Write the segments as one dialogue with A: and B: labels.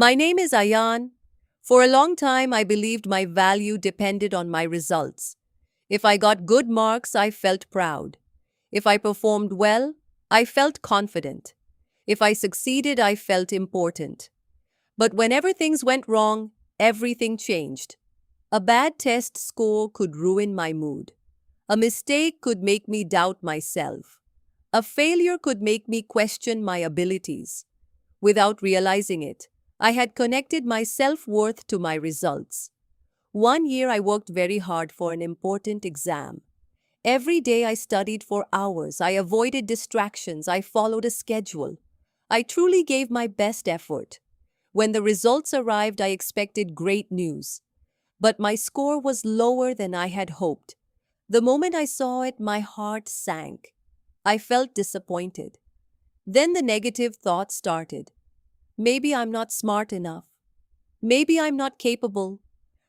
A: My name is Ayan. For a long time, I believed my value depended on my results. If I got good marks, I felt proud. If I performed well, I felt confident. If I succeeded, I felt important. But whenever things went wrong, everything changed. A bad test score could ruin my mood. A mistake could make me doubt myself. A failure could make me question my abilities. Without realizing it, I had connected my self-worth to my results. One year I worked very hard for an important exam. Every day I studied for hours, I avoided distractions, I followed a schedule. I truly gave my best effort. When the results arrived, I expected great news. But my score was lower than I had hoped. The moment I saw it, my heart sank. I felt disappointed. Then the negative thoughts started. Maybe I'm not smart enough. Maybe I'm not capable.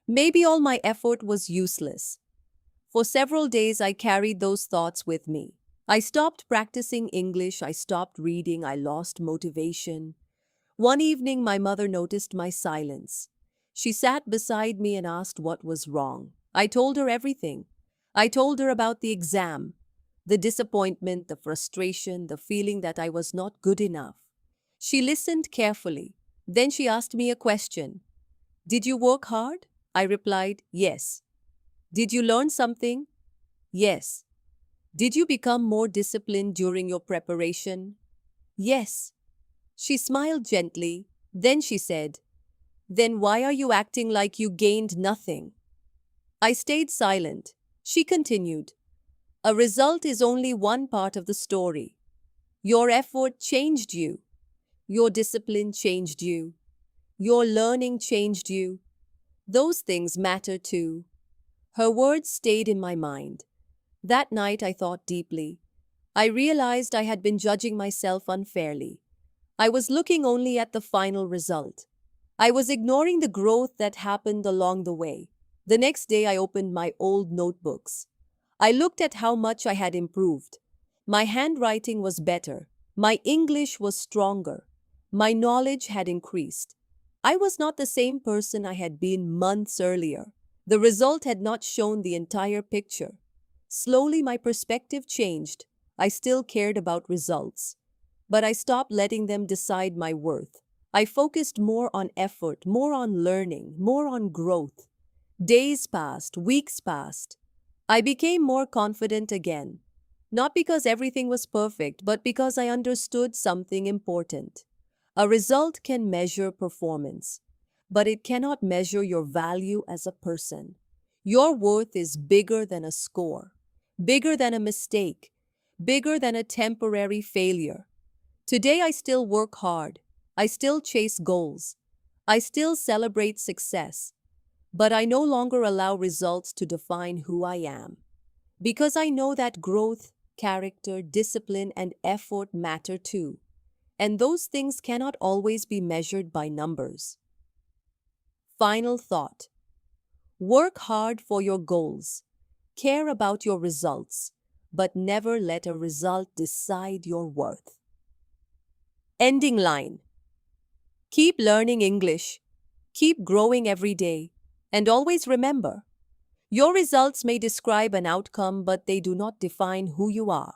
A: Maybe all my effort was useless. For several days, I carried those thoughts with me. I stopped practicing English, I stopped reading, I lost motivation. One evening, my mother noticed my silence. She sat beside me and asked what was wrong. I told her everything. I told her about the exam, the disappointment, the frustration, the feeling that I was not good enough. She listened carefully. Then she asked me a question. Did you work hard? I replied, yes. Did you learn something? Yes. Did you become more disciplined during your preparation? Yes. She smiled gently. Then she said, then why are you acting like you gained nothing? I stayed silent. She continued, a result is only one part of the story. Your effort changed you. Your discipline changed you. Your learning changed you. Those things matter too. Her words stayed in my mind. That night I thought deeply. I realized I had been judging myself unfairly. I was looking only at the final result. I was ignoring the growth that happened along the way. The next day I opened my old notebooks. I looked at how much I had improved. My handwriting was better. My English was stronger. My knowledge had increased. I was not the same person I had been months earlier. The result had not shown the entire picture. Slowly my perspective changed. I still cared about results. But I stopped letting them decide my worth. I focused more on effort, more on learning, more on growth. Days passed, weeks passed. I became more confident again. Not because everything was perfect, but because I understood something important. A result can measure performance, but it cannot measure your value as a person. Your worth is bigger than a score, bigger than a mistake, bigger than a temporary failure. Today I still work hard. I still chase goals. I still celebrate success. But I no longer allow results to define who I am. Because I know that growth, character, discipline, and effort matter too. And those things cannot always be measured by numbers. Final thought. Work hard for your goals. Care about your results, but never let a result decide your worth. Ending line. Keep learning English. Keep growing every day. And always remember, your results may describe an outcome, but they do not define who you are.